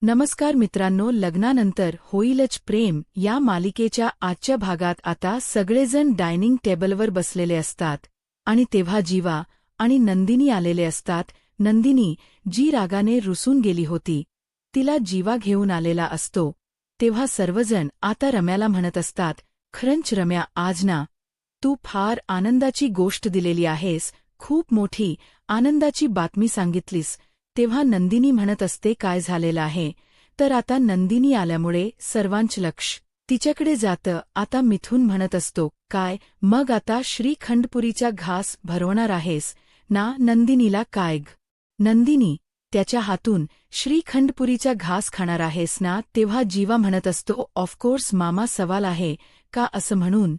नमस्कार मित्रांनो, लग्नानंतर होईलच प्रेम या मालिकेच्या आजच्या भागात आता सगळेजण डायनिंग टेबलवर बसलेले असतात आणि तेव्हा जीवा आणि नंदिनी आलेले असतात. नंदिनी जी रागाने रुसून गेली होती तिला जीवा घेऊन आलेला असतो. तेव्हा सर्वजण आता रम्याला म्हणत असतात, खरंच रम्या, आज ना तू फार आनंदाची गोष्ट दिलेली आहेस, खूप मोठी आनंदाची बातमी सांगितलीस. तेव्हा नंदिनी म्हणत असते, काय झालेलं आहे. तर आता नंदिनी आल्यामुळे सर्वांच लक्ष तिच्याकडे जातं. आता मिथुन म्हणत असतो, काय मग आता श्रीखंडपुरीचा घास भरवणार आहेस ना. नंदिनीला काय ग नंदिनी, त्याच्या हातून श्रीखंडपुरीचा घास खाणार आहेस ना. तेव्हा जीवा म्हणत असतो, ऑफकोर्स मामा, सवाल आहे का. असं म्हणून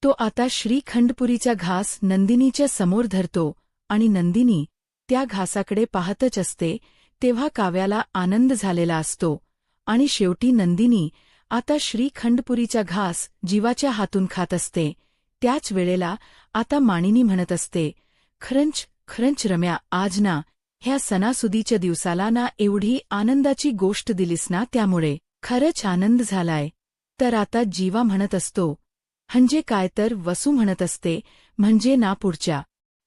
तो आता श्रीखंडपुरीचा घास नंदिनीच्या समोर धरतो आणि नंदिनी त्या घासाकडे पाहतच असते. तेव्हा काव्याला आनंद झालेला असतो आणि शेवटी नंदिनी आता श्रीखंडपुरीचा घास जीवाच्या हातून खात असते. त्याच वेळेला आता मानिनी म्हणत असते, खरंच रम्या, आज ना ह्या सणासुदीच्या दिवसाला ना एवढी आनंदाची गोष्ट दिलीस ना, त्यामुळे खरंच आनंद झालाय. तर आता जीवा म्हणत असतो, म्हणजे काय. तर वसू म्हणत असते, म्हणजे ना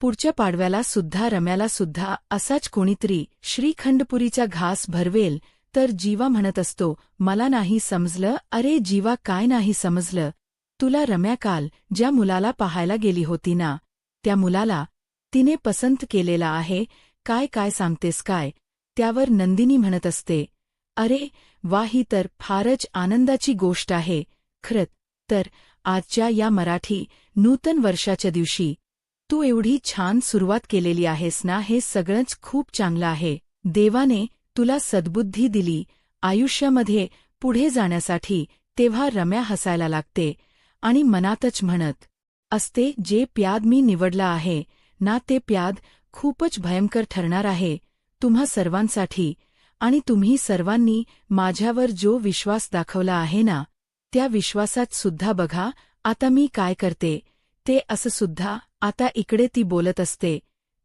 पुढच्या पाडव्याला सुद्धा रम्याला सुद्धा असाच कोणीतरी श्रीखंडपुरीचा घास भरवेल. तर जीवा म्हणत असतो, मला नाही समजलं. अरे जीवा, काय नाही समजलं तुला. रम्या काल ज्या मुलाला पाहायला गेली होती ना, त्या मुलाला तिने पसंत केलेला आहे. काय सांगतेस काय. त्यावर नंदिनी म्हणत असते, अरे वा, ही तर फारच आनंदाची गोष्ट आहे. खरंच तर आजच्या या मराठी नूतन वर्षाच्या दिवशी तू एवढी छान सुरुवात केलेली आहेस ना, हे सगळंच खूप चांगलं आहे. देवाने तुला सद्बुद्धी दिली आयुष्यामध्ये पुढे जाण्यासाठी. तेव्हा रम्या हसायला लागते आणि मनातच म्हणत असते, जे प्याद मी निवडला आहे ना, ते प्याद खूपच भयंकर ठरणार आहे तुम्हा सर्वांसाठी. आणि तुम्ही सर्वांनी माझ्यावर जो विश्वास दाखवला आहे ना, त्या विश्वासात सुद्धा बघा आता मी काय करते ते. असं सुद्धा आता इकडे ती बोलत असते.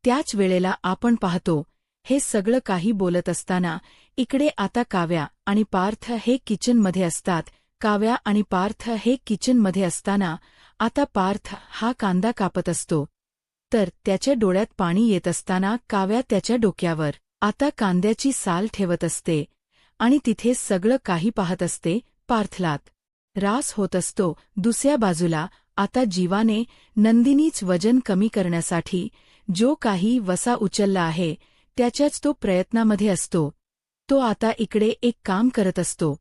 त्याच वेळेला आपण पाहतो, हे सगळं काही बोलत असताना इकडे आता काव्या आणि पार्थ हे किचनमध्ये असतात. काव्या आणि पार्थ हे किचनमध्ये असताना आता पार्थ हा कांदा कापत असतो. तर त्याच्या डोळ्यात पाणी येत असताना काव्या त्याच्या डोक्यावर आता कांद्याची साल ठेवत असते आणि तिथे सगळं काही पाहत असते. पार्थलात रास होत असतो. दुसऱ्या बाजूला आता जीवाने नंदिनीच वजन कमी करण्यासाठी जो काही वसा उचलला आहे त्याच्याच तो प्रयत्नामध्ये असतो. तो आता इकडे एक काम करत असतो,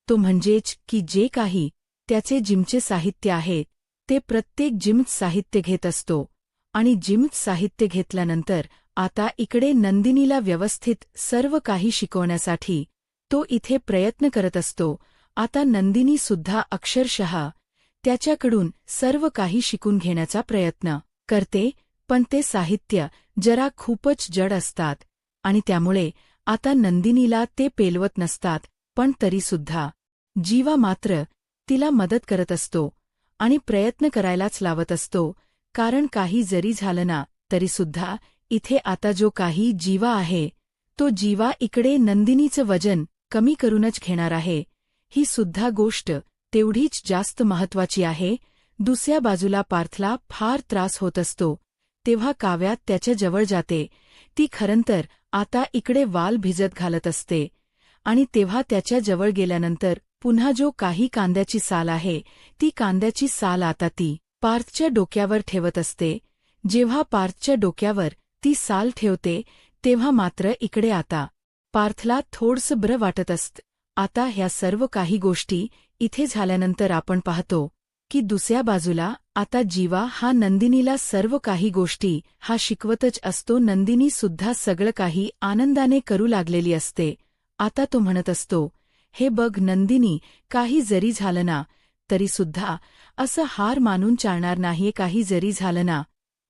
तो म्हणजेच की जे काही त्याचे जिमचे साहित्य आहे ते प्रत्येक जिमचं साहित्य घेत असतो. आणि जिमचं साहित्य घेतल्यानंतर आता इकडे नंदिनीला व्यवस्थित सर्व काही शिकवण्यासाठी तो इथे प्रयत्न करत असतो. आता नंदिनी सुद्धा अक्षरशः त्याच्याकडून सर्व काही शिकून घेण्याचा प्रयत्न करते. पण ते साहित्य जरा खूपच जड असतात आणि त्यामुळे आता नंदिनीला ते पेलवत नसतात. पण तरीसुद्धा जीवा मात्र तिला मदत करत असतो आणि प्रयत्न करायलाच लावत असतो. कारण काही जरी झालं ना तरीसुद्धा इथे आता जो काही जीवा आहे तो जीवा इकडे नंदिनीचं वजन कमी करूनच घेणार आहे. ही सुद्धा गोष्ट तेवढीच जास्त महत्वाची आहे. दुसऱ्या बाजूला पार्थला फार त्रास होत असतो. तेव्हा काव्या त्याच्या जवळ जाते. ती खरंतर आता इकडे वाल भिजत घालत असते आणि तेव्हा त्याच्या जवळ गेल्यानंतर पुन्हा जो काही कांद्याची साल आहे ती कांद्याची साल आता ती पार्थच्या डोक्यावर ठेवत असते. जेव्हा पार्थच्या डोक्यावर ती साल ठेवते तेव्हा मात्र इकडे आता पार्थला थोडंसं बरं वाटत असतं. आता ह्या सर्व काही गोष्टी इथे झाल्यानंतर आपण पाहतो की दुसऱ्या बाजूला आता जीवा हा नंदिनीला सर्व काही गोष्टी हा शिकवतच असतो. नंदिनी सुद्धा सगळं काही आनंदाने करू लागलेली असते. आता तो म्हणत असतो, हे बघ नंदिनी, काही जरी झालं ना तरीसुद्धा असं हार मानून चालणार नाहीये. काही जरी झालं ना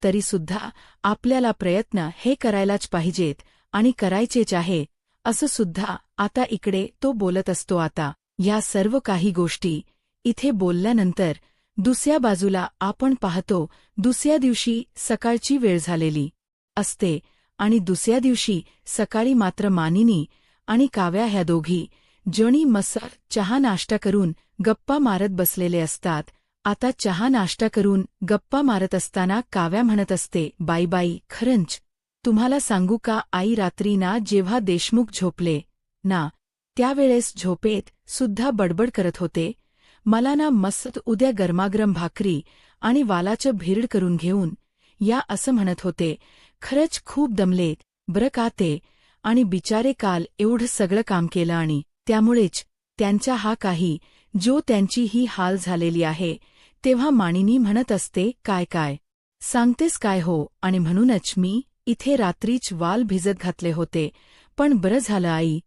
तरीसुद्धा आपल्याला प्रयत्न हे करायलाच पाहिजेत आणि करायचेच आहे. असं सुद्धा आता इकडे तो बोलत असतो. आता ह्या सर्व काही गोष्टी इथे बोलल्यानंतर दुसऱ्या बाजूला आपण पाहतो, दुसऱ्या दिवशी सकाळची वेळ झालेली असते आणि दुसऱ्या दिवशी सकाळी मात्र मानिनी आणि काव्या ह्या दोघी जणी मस्त चहा नाश्ता करून गप्पा मारत बसलेले असतात. आता चहा नाश्ता करून गप्पा मारत असताना काव्या म्हणत असते, बाई बाई, खरंच तुम्हाला सांगू का आई, रात्री ना जेव्हा देशमुख झोपले ना त्यावेळेस झोपेत सुद्धा बडबड करत होते, मला ना मस्त उद्या गरमागरम भाकरी आणि वालाचं भिरड करून घेऊन या असं म्हणत होते. खरंच खूप दमलेत बरं का ते, आणि बिचारे काल एवढं सगळं काम केलं आणि त्यामुळेच त्यांचा हा काही जो त्यांची ही हाल झालेली आहे. तेव्हा मानिनी म्हणत असते, काय काय सांगतेस काय हो, आणि म्हणूनच मी इथे रात्रीच वाल भिजत घातले होते. पण बरं झालं आई,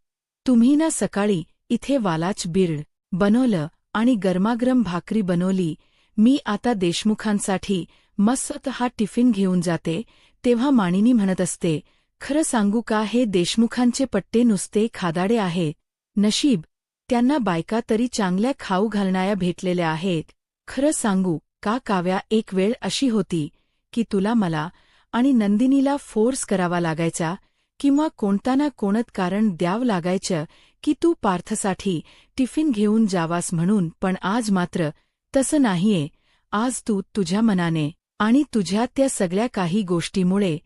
तुम्ही ना सकाळी इथे वालाच बिरड बनवलं आणि गरमागरम भाकरी बनवली. मी आता देशमुखांसाठी मस्त हा टिफिन घेऊन जाते. तेव्हा मानिनी म्हणत असते, खरं सांगू का हे देशमुखांचे पट्टे नुसते खादाडे आहेत. नशीब त्यांना बायका तरी चांगल्या खाऊ घालणाऱ्या भेटलेल्या आहेत. खरं सांगू का काव्या, एक वेळ अशी होती की तुला मला आणि नंदिनीला फोर्स करावा लागायचा किंवा कोणता ना कोणत कारण द्यावं लागायचं की तू पार्थसाठी टिफिन घेऊन जावास म्हणून. पण आज मात्र तसं नाहीये. आज तू तुझ्या मनाने आणि तुझ्या त्या सगळ्या काही गोष्टीमुळे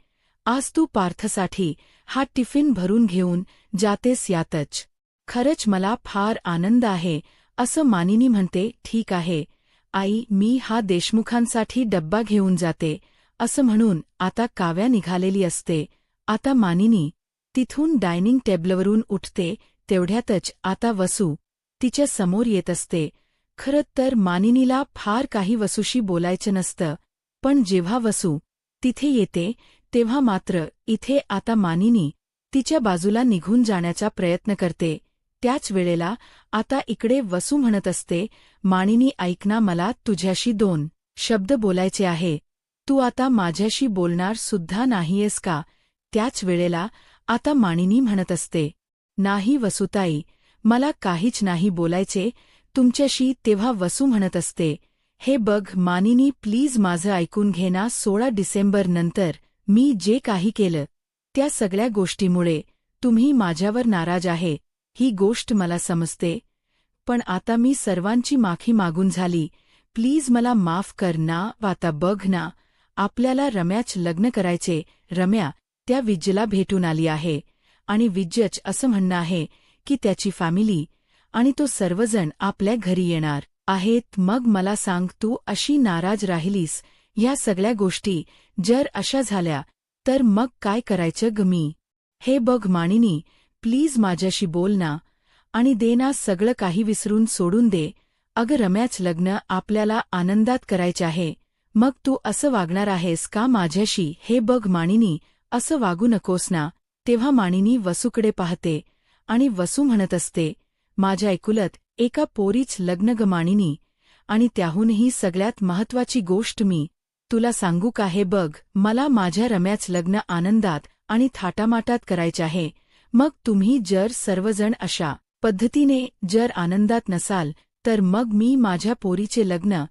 आज तू पार्थसाठी हा टिफिन भरून घेऊन जातेस. यातच खरंच मला फार आनंद आहे असं मानिनी म्हणते. ठीक आहे आई, मी हा देशमुखांसाठी डब्बा घेऊन जाते असं म्हणून आता काव्या निघालेली असते. आता मानिनी तिथून डायनिंग टेबलवरून उठते. तेवढ्यातच आता वसू तिच्या समोर येत असते. खरं तर मानिनीला फार काही वसूशी बोलायचं नसतं, पण जेव्हा वसू तिथे येते तेव्हा मात्र इथे आता मानिनी तिच्या बाजूला निघून जाण्याचा प्रयत्न करते. त्याच वेळेला आता इकडे वसू म्हणत असते, मानिनी ऐक ना, मला तुझ्याशी 2 शब्द बोलायचे आहे. तू आता माझ्याशी बोलणार सुद्धा नाहीयेस का? त्याच वेळेला आता मानिनी म्हणत असते, नाही वसुताई, मला काहीच नाही बोलायचे तुमच्याशी. तेव्हा वसू म्हणत असते, हे बघ मानिनी, प्लीज माझं ऐकून घे ना. 16 डिसेंबर नंतर मी जे काही केलं त्या सगळ्या गोष्टीमुळे तुम्ही माझ्यावर नाराज आहे, ही गोष्ट मला समजते. पण आता मी सर्वांची माफी मागून झाली. प्लीज मला माफ कर ना. आता बघ ना, आपल्याला रम्याच लग्न करायचे. रम्या त्या विज्जला भेटून आली आहे आणि विज्जच असं म्हणणं आहे की त्याची फॅमिली आणि तो सर्वजण आपल्या घरी येणार आहेत. मग मला सांग, तू अशी नाराज राहिलीस, ह्या सगळ्या गोष्टी जर अशा झाल्या तर मग काय करायचं ग मी? हे बघ मानिनी, प्लीज माझ्याशी बोल ना आणि दे ना, सगळं काही विसरून सोडून दे. अगं रम्याच लग्न आपल्याला आनंदात करायचे आहे, मग तू असं वागणार आहेस का माझ्याशी? हे बघ मानिनी, असं वागू नकोस ना. तेव्हा मानिनी वसूकडे पाहते आणि वसू म्हणत असते, माझ्या एकुलत एका पोरीच लग्न ग मानिनी, आणि त्याहूनही सगळ्यात महत्वाची गोष्ट मी तुला सांगू का? हे बघ, मला माझ्या रम्याच लग्न आनंदात आणि थाटामाटात करायचे आहे. मग तुम्ही जर सर्वजण अशा पद्धतीने जर आनंदात नसाल तर मग मी माझ्या पोरीचे लग्न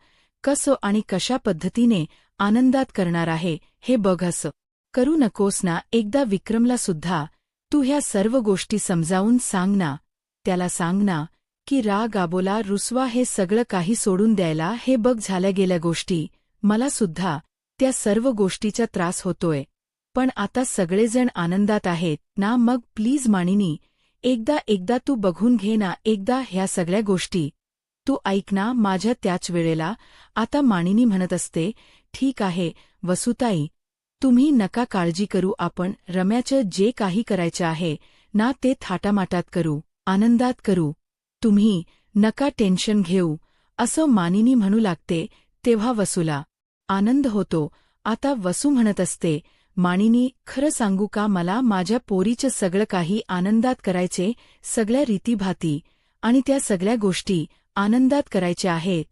कसं आणि कशा पद्धतीने आनंदात करणार आहे? हे बघ, असं करू नकोस ना. एकदा विक्रमला सुद्धा तू ह्या सर्व गोष्टी समजावून सांग ना. त्याला सांग ना की राग, आबोला, रुसवा हे सगळं काही सोडून द्यायला. हे बघ, झाल्या गेल्या गोष्टी, मला सुद्धा त्या सर्व गोष्टीचा त्रास होतोय, पण आता सगळेजण आनंदात आहेत ना. मग प्लीज मानिनी, एकदा तू बघून घे ना, एकदा ह्या सगळ्या गोष्टी तू ऐक ना माझ्या. त्याच वेळेला आता मानिनी म्हणत असते, ठीक आहे वसुताई, तुम्ही नका काळजी करू. आपण रम्याचं जे काही करायचं आहे ना ते थाटामाटात करू, आनंदात करू. तुम्ही नका टेन्शन घेऊ, असं मानिनी म्हणू लागते. तेव्हा वसूला आनंद होतो. आता वसू म्हणत असते, मानिनी, खरं सांगू का, मला माझ्या पोरीचं सगळं काही आनंदात करायचे, सगळ्या रीतीभाती आणि त्या सगळ्या गोष्टी आनंदात करायच्या आहेत.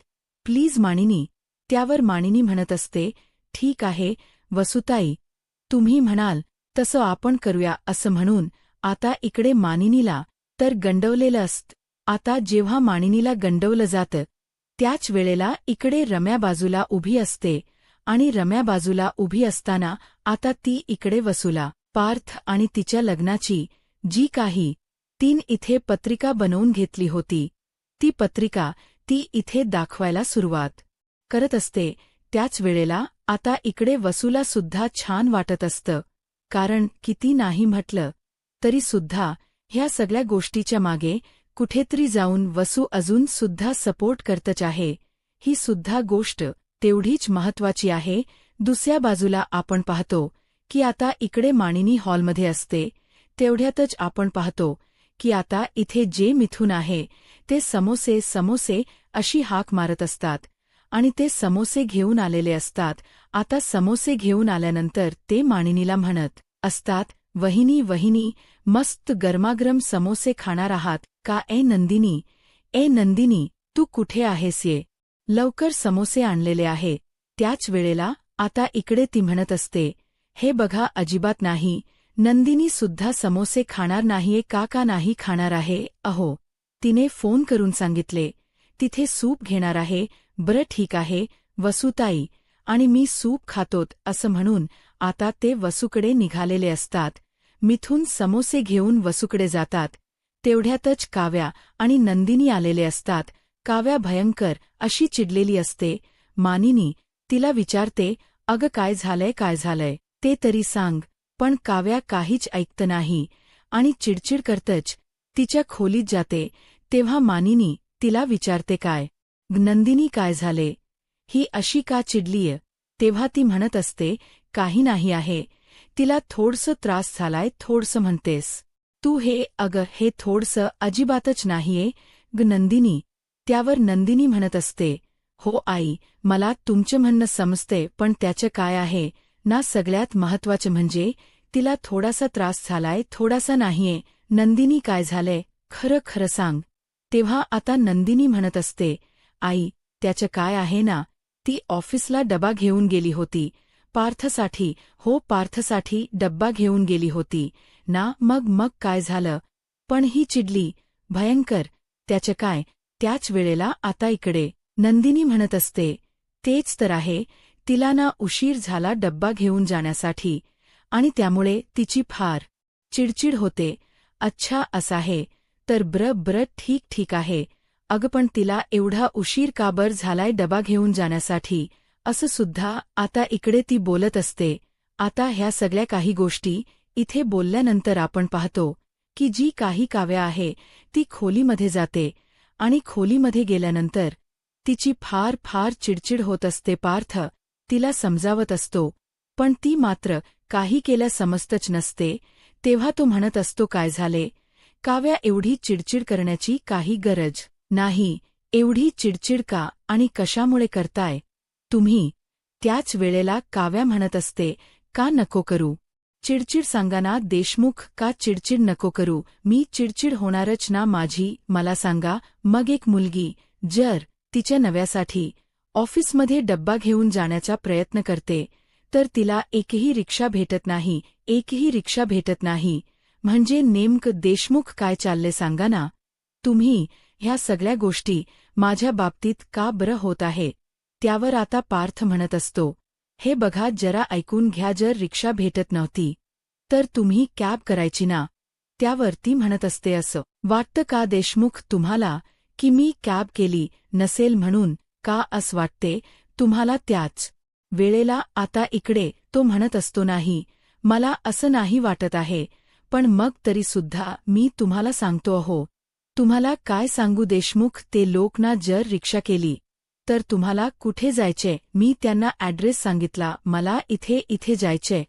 प्लीज मानिनी. त्यावर मानिनी म्हणत असते, ठीक आहे वसुताई, तुम्ही म्हणाल तसं आपण करूया. असं म्हणून आता इकडे मानिनीला तर गंडवलेलं असतं. आता जेव्हा मानिनीला गंडवलं जातं त्याच वेळेला इकडे रम्या बाजूला उभी असते आणि रम्या बाजूला उभी असताना आता ती इकडे वसूला पार्थ आणि तिच्या लग्नाची जी काही तीन इथे पत्रिका बनवून घेतली होती. ती पत्रिका ती इथे दाखवायला सुरुवात करत असते. त्याच वेळेला आता इकडे वसूला सुद्धा छान वाटत असतं, कारण किती नाही म्हटलं तरी सुद्धा ह्या सगळ्या गोष्टीच्या मागे कुठेतरी जाऊन वसू अजून सुद्धा सपोर्ट करतच आहे. ही सुद्धा गोष्ट तेवढीच महत्वाची आहे. दुसऱ्या बाजूला आपण पाहतो की आता इकडे मानिनी हॉलमध्ये असते. तेवढ्यातच आपण पाहतो की आता इथे जे मिथून आहे ते समोसे समोसे अशी हाक मारत असतात आणि ते समोसे घेऊन आलेले असतात. आता समोसे घेऊन आल्यानंतर ते मानिनीला म्हणत असतात, वहिनी वहिनी, मस्त गरमागरम समोसे खाणार आहात का? ए नंदिनी, तू कुठे आहेस? ये लवकर, समोसे आणलेले आहे. त्याच वेळेला आता इकडे ती म्हणत असते, हे बघा, अजिबात नाही. नंदिनी सुद्धा समोसे खाणार नाहीये. का नाही खाणार आहे? अहो, तिने फोन करून सांगितले तिथे सूप घेणार आहे. बरं ठीक आहे वसुताई, आणि मी सूप खातोत असं म्हणून आता ते वसूकडे निघालेले असतात. मिथून समोसे घेऊन वसूकडे जातात. तेवढ्यातच काव्या आणि नंदिनी आलेले असतात. काव्या भयंकर अशी चिडलेली असते. मानिनी तिला विचारते, अगं काय झालंय ते तरी सांग. पण काव्या काहीच ऐकत नाही आणि चिडचिड करतच तिच्या खोलीत जाते. तेव्हा मानिनी तिला विचारते, काय नंदिनी, काय झाले? ही अशी का चिडलीय? तेव्हा ती म्हणत असते, काही नाही आहे. तिला थोडसं त्रास झालाय. थोडसं म्हणतेस तू? अगं हे थोडसं अजिबातच नाहीये नंदिनी. त्यावर नंदिनी म्हणत असते, हो आई, मला तुमचं म्हणणं समजते, पण त्याचं काय आहे ना, सगळ्यात महत्वाचं म्हणजे तिला थोडासा त्रास झालाय. थोडासा नाहीये. नंदिनी काय झालंय? खरं सांग. तेव्हा आता नंदिनी म्हणत असते, आई त्याचं काय आहे ना, ती ऑफिसला डबा घेऊन गेली होती पार्थसाठी. हो, पार्थसाठी डब्बा घेऊन गेली होती ना. मग काय झालं? पण ही चिडली भयंकर. त्याचं काय? त्याच वेळेला आता इकडे नंदिनी म्हणत असते, तेच तर आहे. तिला ना उशीर झाला डब्बा घेऊन जाण्यासाठी आणि त्यामुळे तिची फार चिडचिड होते. अच्छा असं आहे तर बरं ठीक आहे. अगं पण तिला एवढा उशीर का बर झालाय डबा घेऊन जाण्यासाठी? असं सुद्धा आता इकडे ती बोलत असते. आता ह्या सगळ्या काही गोष्टी इथे बोलल्यानंतर आपण पाहतो की जी काही काव्या आहे ती खोलीमध्ये जाते आणि खोलीमध्ये गेल्यानंतर तिची फार चिडचिड होत असते. पार्थ तिला समजावत असतो, पण ती मात्र काही केल्या समजतच नसते. तेव्हा तो म्हणत असतो, काय झाले काव्या? एवढी चिडचिड करण्याची काही गरज नाही. एवढी चिडचिड का आणि कशामुळे करताय तुम्ही? त्याच वेळेला काव्या म्हणत असते, का नको करू चिडचिड? सांगा ना देशमुख, का चिडचिड नको करू? मी चिडचिड होणारच ना माझी. मला सांगा, मग एक मुलगी जर तिच्या नव्यासाठी ऑफिसमध्ये डब्बा घेऊन जाण्याचा प्रयत्न करते तर तिला एकही रिक्षा भेटत नाही. म्हणजे नेमकं देशमुख काय चालले सांगा ना तुम्ही? ह्या सगळ्या गोष्टी माझ्या बाबतीत का बरं होत आहे? त्यावर आता पार्थ म्हणत असतो, हे बघा जरा ऐकून घ्या, जर रिक्षा भेटत नव्हती तर तुम्ही कॅब करायची ना. त्यावर ती म्हणत असते, असं वाटतं का देशमुख तुम्हाला की मी कॅब केली नसेल म्हणून? का असं वाटते तुम्हाला? त्याच वेळेला आता इकडे तो म्हणत असतो, नाही मला असं नाही वाटत आहे. पण मग तरी सुद्धा मी तुम्हाला सांगतो. हो, तुम्हाला काय सांगू देशमुख, ते लोक ना जर रिक्षा केली तर तुम्हाला कुठे जायचे? मी त्यांना ॲड्रेस सांगितला, मला इथे जायचे,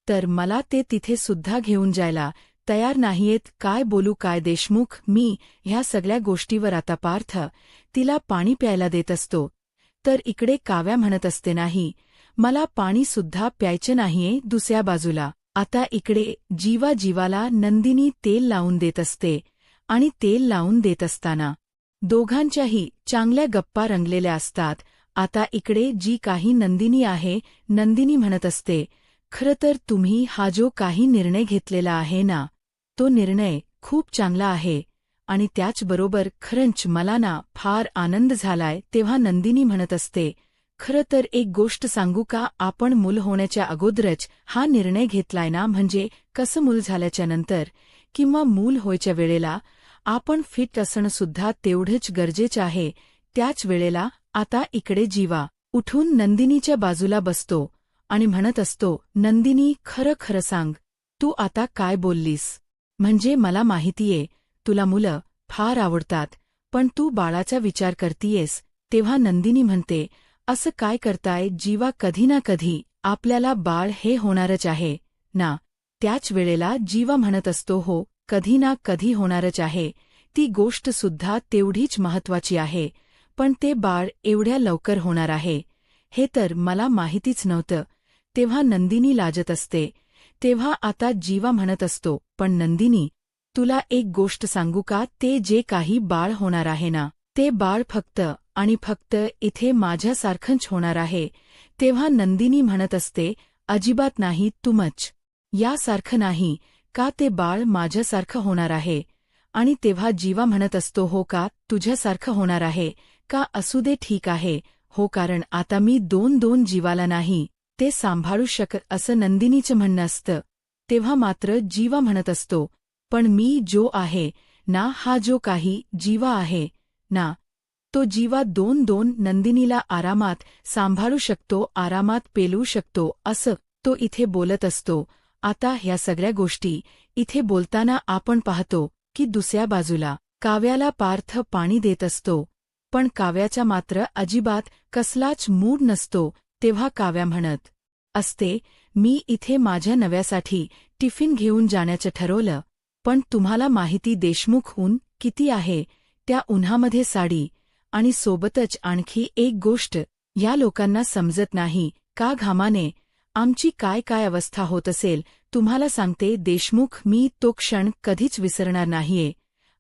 तर मला ते तिथे सुद्धा घेऊन जायला तयार नाहीयेत. काय बोलू काय देशमुख मी? ह्या सगळ्या गोष्टीवर आता पार्थ तिला पाणी प्यायला देत असतो. तर इकडे काव्या म्हणत असते, नाही मला पाणी सुद्धा प्यायचे नाहीये. दुसऱ्या बाजूला आता इकडे जीवाला नंदिनी तेल लावून देत असते आणि तेल लावून देत असताना दोघांच्याही चांगल्या गप्पा रंगलेल्या असतात. आता इकडे जी काही नंदिनी आहे, नंदिनी म्हणत असते, खरं तर तुम्ही हा जो काही निर्णय घेतलेला आहे ना, तो निर्णय खूप चांगला आहे आणि त्याचबरोबर खरंच मला ना फार आनंद झालाय. तेव्हा नंदिनी म्हणत असते, खरं तर एक गोष्ट सांगू का? आपण मूल होण्याच्या अगोदरच हा निर्णय घेतलाय ना, म्हणजे कसं मूल झाल्याच्या नंतर किंवा मूल होयच्या वेळेला आपण फिट असणं सुद्धा तेवढंच गरजेचं आहे. त्याच वेळेला आता इकडे जीवा उठून नंदिनीच्या बाजूला बसतो आणि म्हणत असतो, नंदिनी, खरं खरं सांग, तू आता काय बोललीस? म्हणजे मला माहितीये तुला मुलं फार आवडतात, पण तू बाळाचा विचार करतीयेस. तेव्हा नंदिनी म्हणते, असं काय करताय जीवा, कधी ना कधी आपल्याला बाळ हे होणारच आहे ना. त्याच वेळेला जीवा म्हणत असतो, हो, कधी ना कधी होणारच आहे. ती गोष्ट सुद्धा तेवढीच महत्वाची आहे, पण ते बाळ एवढ्या लवकर होणार आहे हे तर मला माहितीच नव्हतं. तेव्हा नंदिनी लाजत असते. तेव्हा आता जीवा म्हणत असतो, पण नंदिनी, तुला एक गोष्ट सांगू का, ते जे काही बाळ होणार आहे ना, ते बाळ फक्त आणि फक्त इथे माझ्यासारखंच होणार आहे. तेव्हा नंदिनी म्हणत असते, अजिबात नाही, तुमच यासारखं नाही का, ते बाळ माझ्यासारखं होणार आहे. आणि तेव्हा जीवा म्हणत असतो, हो का, तुझ्यासारखं होणार आहे का, असू दे, ठीक आहे, हो, कारण आता मी दोन जीवाला नाही ते सांभाळू शकत, असं नंदिनीचं म्हणणं असतं. तेव्हा मात्र जीवा म्हणत असतो, पण मी जो आहे ना, हा जो काही जीवा आहे ना, तो जीवा दोन नंदिनीला आरामात सांभाळू शकतो, आरामात पेलू शकतो, असं तो इथे बोलत असतो. आता ह्या सगळ्या गोष्टी इथे बोलताना आपण पाहतो की दुसऱ्या बाजूला काव्याला पार्थ पाणी देत असतो, पण काव्याचा मात्र अजिबात कसलाच मूड नसतो. तेव्हा काव्या म्हणत असते, मी इथे माझ्या नव्यासाठी टिफिन घेऊन जाण्याचं ठरवलं, पण तुम्हाला माहिती देशमुख ऊन किती आहे, त्या उन्हामध्ये साडी आणि सोबतच आणखी एक गोष्ट या लोकांना समजत नाही का, घामाने आमची काय काय अवस्था होत असेल. तुम्हाला सांगते देशमुख, मी तो क्षण कधीच विसरणार नाहीये.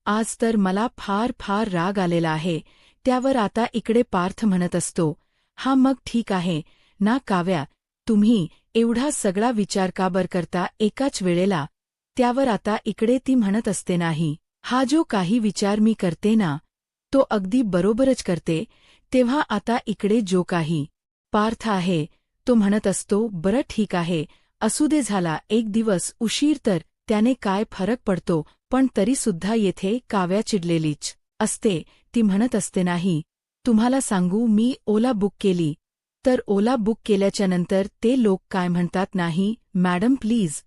आज तर मला फार फार राग आलेला आहे. त्यावर आता इकडे पार्थ म्हणत असतो, हा मग ठीक आहे ना काव्या, तुम्ही एवढा सगळा विचार का बर करता एकाच वेळेला. त्यावर आता इकडे ती म्हणत असते, नाही, हा जो काही विचार मी करते ना, तो अगदी बरोबरच करते. तेव्हा आता इकडे जो काही पार्थ आहे तो म्हणत असतो, बरं ठीक आहे, असू दे, झाला एक दिवस उशीर तर त्याने काय फरक पडतो, पण तरीसुद्धा येथे काव्या चिडलेलीच असते. ती म्हणत असते, नाही, तुम्हाला सांगू, मी ओला बुक केली, तर ओला बुक केल्याच्यानंतर ते लोक काय म्हणतात, नाही मॅडम प्लीज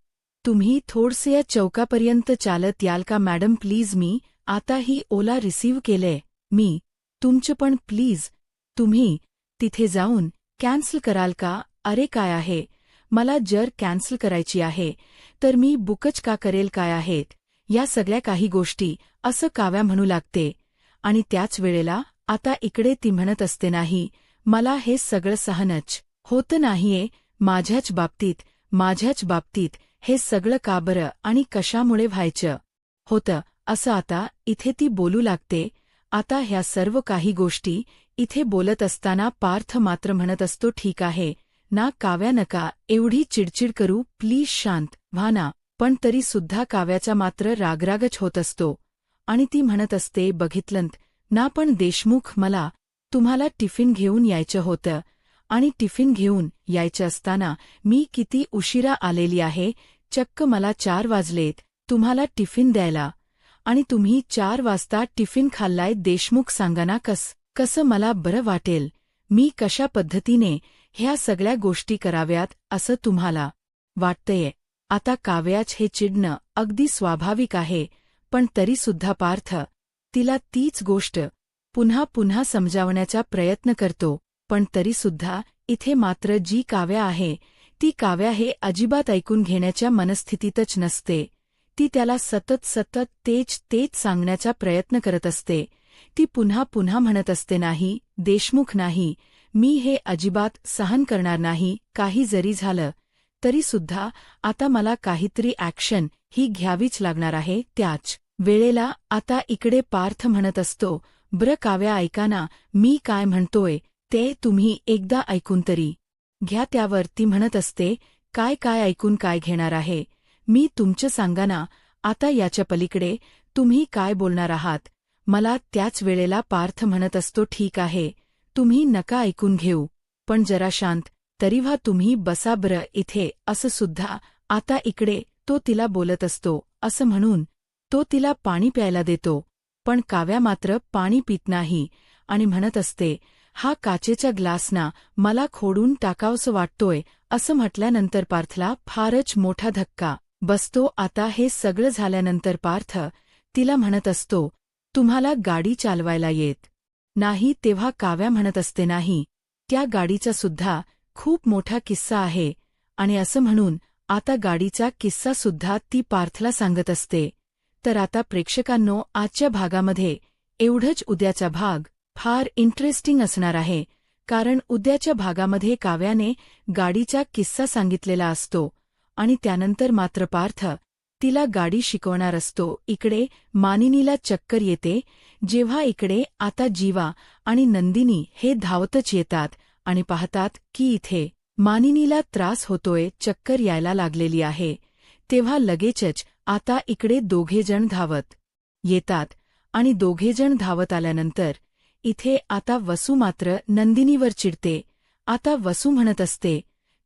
तुम्ही थोडसे या चौकापर्यंत चालत याल का, मॅडम प्लीज मी आता ही ओला रिसीव्ह केले, मी तुमचं पण प्लीज तुम्ही तिथे जाऊन कॅन्सल कराल का. अरे काय आहे, मला जर कॅन्सल करायची आहे तर मी बुकच का करेल, काय आहेत या सगळ्या काही गोष्टी, असं काव्या म्हणू लागते. आणि त्याच वेळेला आता इकडे ती म्हणत असते, नाही, मला हे सगळं सहनच होतं नाहीये, माझ्याच बाबतीत हे सगळं का बरं आणि कशामुळे व्हायचं होतं, असं आता इथे ती बोलू लागते. आता ह्या सर्व काही गोष्टी इथे बोलत असताना पार्थ मात्र म्हणत असतो, ठीक आहे ना काव्या, नका एवढी चिडचिड करू, प्लीज शांत व्हा ना. पण तरी सुद्धा काव्याचा मात्र रागरागच होत असतो आणि ती म्हणत असते, बघितलंत ना, पण देशमुख, मला तुम्हाला टिफिन घेऊन यायचं होतं आणि टिफिन घेऊन यायचं असताना मी किती उशिरा आलेली आहे. चक्क मला 4 वाजलेत तुम्हाला टिफिन द्यायला आणि तुम्ही 4 वाजता टिफिन खाल्लाय. देशमुख, सांगा ना कसं मला बरं वाटेल, मी कशा पद्धतीने ह्या सगळ्या गोष्टी कराव्यात असं तुम्हाला वाटतंय. आता काव्याच हे चिडणं अगदी स्वाभाविक आहे, पण तरीसुद्धा पार्थ तिला तीच गोष्ट पुन्हा पुन्हा समजावण्याचा प्रयत्न करतो. पण तरीसुद्धा इथे मात्र जी काव्या आहे ती काव्या हे अजिबात ऐकून घेण्याच्या मनस्थितीतच नसते. ती त्याला सतत तेच सांगण्याचा प्रयत्न करत असते. ती पुन्हा पुन्हा म्हणत असते, नाही देशमुख, नाही, मी हे अजिबात सहन करणार नाही. काही जरी झालं तरीसुद्धा आता मला काहीतरी ॲक्शन ही घ्यावीच लागणार आहे. त्याच वेळेला आता इकडे पार्थ म्हणत असतो, बरं काव्या, ऐका ना, मी काय म्हणतोय ते तुम्ही एकदा ऐकून तरी घ्या. त्यावर ती म्हणत असते, काय ऐकून काय घेणार आहे, मी तुमचं सांगा ना, आता याच्या पलीकडे तुम्ही काय बोलणार आहात मला. त्याच वेळेला पार्थ म्हणत असतो, ठीक आहे, तुम्ही नका ऐकून घेऊ, पण जरा शांत तरी व्हा, तुम्ही बसा बरं इथे, असं सुद्धा आता इकडे तो तिला बोलत असतो. असं म्हणून तो तिला पाणी प्यायला देतो, पण काव्या मात्र पाणी पित नाही आणि म्हणत असते, हा काचेच्या ग्लासना मला खोडून टाकावसं वाटतोय. असं म्हटल्यानंतर पार्थला फारच मोठा धक्का बसतो. आता हे सगळं झाल्यानंतर पार्थ तिला म्हणत असतो, तुम्हाला गाडी चालवायला येत नाही? तेव्हा काव्या म्हणत असते, नाही, त्या गाडीचा सुद्धा खूप मोठा किस्सा आहे. आणि असं म्हणून आता गाडीचा किस्सा सुद्धा ती पार्थला सांगत असते. तर आता प्रेक्षकांनो, आजच्या भागामध्ये एवढंच. उद्याचा भाग फार इंटरेस्टिंग असणार आहे, कारण उद्याच्या भागामध्ये काव्याने गाडीचा किस्सा सांगितलेला असतो आणि त्यानंतर मात्र पार्थ तिला गाडी शिकवणार असतो. इकडे मानिनीला चक्कर येते, जेव्हा इकडे आता जीवा आणि नंदिनी हे धावतच येतात आणि पाहतात की इथे मानिनीला त्रास होतोय, चक्कर यायला लागलेली आहे. तेव्हा लगेचच आता इकडे दोघेजण धावत येतात आणि दोघेजण धावत आल्यानंतर इथे आता वसू मात्र नंदिनीवर चिडते. आता वसू म्हणत असते,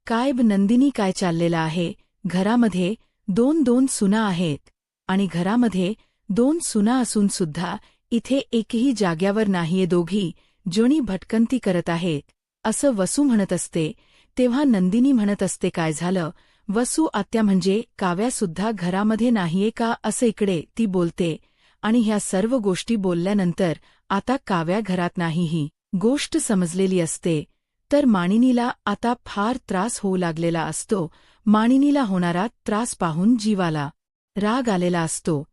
काय नंदिनी, काय चाललेलं आहे? घरामध्ये दोन सुना आहेत आणि घरामध्ये 2 सुना असून सुद्धा इथे एकही जाग्यावर नाहीये, दोघी जणी भटकंती करत आहेत, असं वसू म्हणत असते. तेव्हा नंदिनी म्हणत असते, काय झालं वसू आत्या, म्हणजे काव्यासुद्धा घरामध्ये नाहीये का, असं इकडे ती बोलते. आणि ह्या सर्व गोष्टी बोलल्यानंतर आता काव्या घरात नाही ही गोष्ट समजलेली असते. तर मानिनीला आता फार त्रास होऊ लागलेला असतो. मानिनीला होणारा त्रास पाहून जीवाला राग आलेला असतो.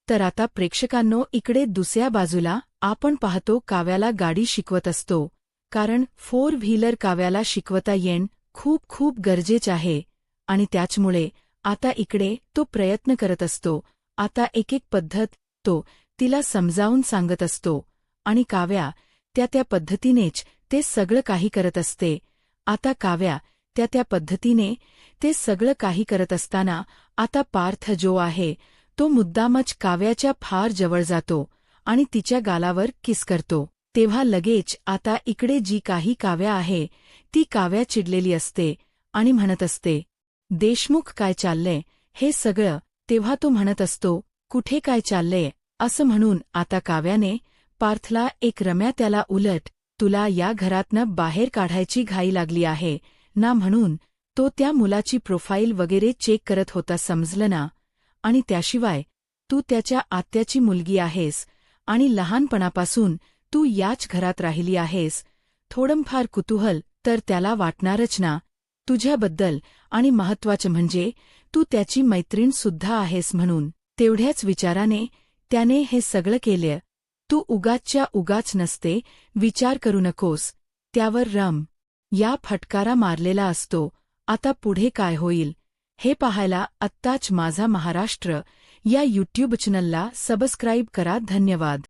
तर आता प्रेक्षकांनो, इकडे दुसऱ्या बाजूला आपण पाहतो काव्याला गाडी शिकवत असतो, कारण 4 व्हीलर काव्याला शिकवता येणं खूप खूप गरजेचं आहे आणि त्याचमुळे आता इकडे तो प्रयत्न करत असतो. आता एक एक पद्धत तो तिला समजावून सांगत असतो आणि काव्या त्या पद्धतीनेच ते सगळं काही करत असते. आता काव्या त्या पद्धतीने ते सगळं काही करत असताना आता पार्थ जो आहे तो मुद्दामच काव्याच्या फार जवळ जातो आणि तिच्या गालावर किस करतो. तेव्हा लगेच आता इकडे जी काही काव्या आहे ती काव्या चिडलेली असते आणि म्हणत असते, देशमुख, काय चाललंय हे सगळं? तेव्हा तो म्हणत असतो, कुठे काय चाललंय, असं म्हणून आता काव्याने पार्थला एक रम्या, त्याला उलट तुला या घरातनं बाहेर काढायची घाई लागली आहे ना, म्हणून तो त्या मुलाची प्रोफाईल वगैरे चेक करत होता, समजलं ना? आणि त्याशिवाय तू त्याच्या आत्याची मुलगी आहेस आणि लहानपणापासून तू याच घरात राहिली आहेस. थोडंफार कुतूहल तर त्याला वाटणारच ना तुझ्याबद्दल, आणि महत्त्वाचं म्हणजे तू त्याची मैत्रीणसुद्धा आहेस, म्हणून तेवढ्याच विचाराने त्याने हे सगळं केलं. तू उगाचच्या उगाच नसते, विचार करू नकोस. त्यावर रम या फटकारा मारलेला असतो. आता पुढे काय होईल हे पाहायला आत्ताच माझा महाराष्ट्र या यूट्यूब चॅनलला सबस्क्राईब करा. धन्यवाद.